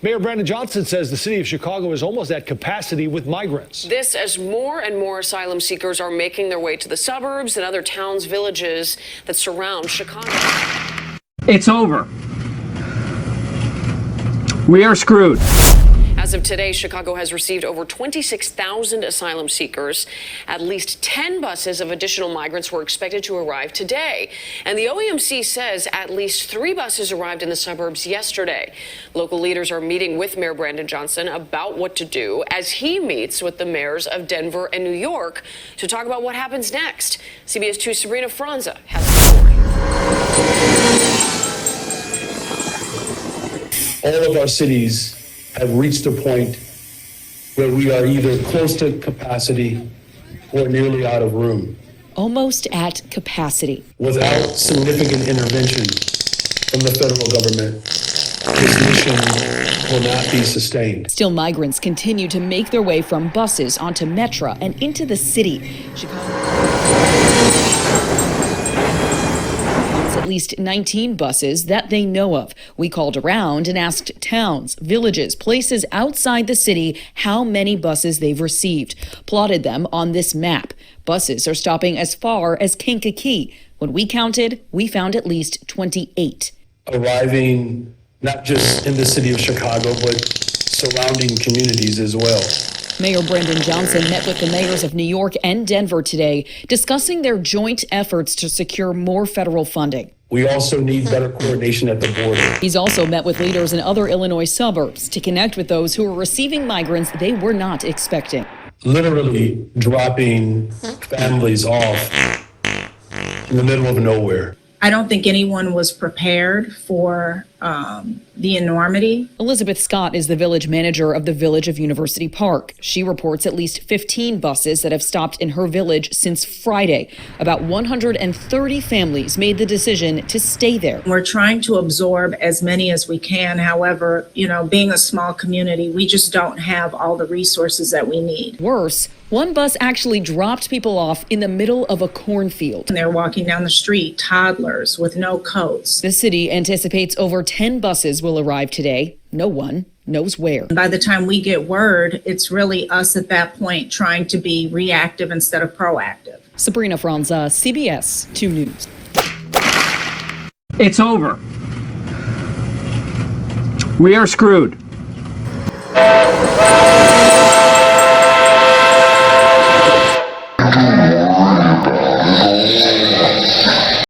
Mayor Brandon Johnson says the city of Chicago is almost at capacity with migrants. This as more and more asylum seekers are making their way to the suburbs and other towns, villages that surround Chicago. It's over. We are screwed. As of today, Chicago has received over 26,000 asylum seekers. At least 10 buses of additional migrants were expected to arrive today. And the OEMC says at least 3 buses arrived in the suburbs yesterday. Local leaders are meeting with Mayor Brandon Johnson about what to do as he meets with the mayors of Denver and New York to talk about what happens next. CBS 2's Sabrina Franza has the story. All of our cities have reached a point where we are either close to capacity or nearly out of room. Almost at capacity. Without significant intervention from the federal government, this mission will not be sustained. Still, migrants continue to make their way from buses onto Metra and into the city. At least 19 buses that they know of. We called around and asked towns, villages, places outside the city how many buses they've received. Plotted them on this map. Buses are stopping as far as Kankakee. When we counted, we found at least 28. Arriving not just in the city of Chicago, but surrounding communities as well. Mayor Brandon Johnson met with the mayors of New York and Denver today, discussing their joint efforts to secure more federal funding. We also need better coordination at the border. He's also met with leaders in other Illinois suburbs to connect with those who are receiving migrants they were not expecting. Literally dropping families off in the middle of nowhere. I don't think anyone was prepared for the enormity. Elizabeth Scott is the village manager of the Village of University Park. She reports at least 15 buses that have stopped in her village since Friday. About 130 families made the decision to stay there. We're trying to absorb as many as we can. However, being a small community, we just don't have all the resources that we need. Worse, one bus actually dropped people off in the middle of a cornfield. And they're walking down the street, toddlers with no coats. The city anticipates over 10 buses will arrive today. No one knows where. By the time we get word, it's really us at that point trying to be reactive instead of proactive. Sabrina Franza, CBS 2 News. It's over. We are screwed.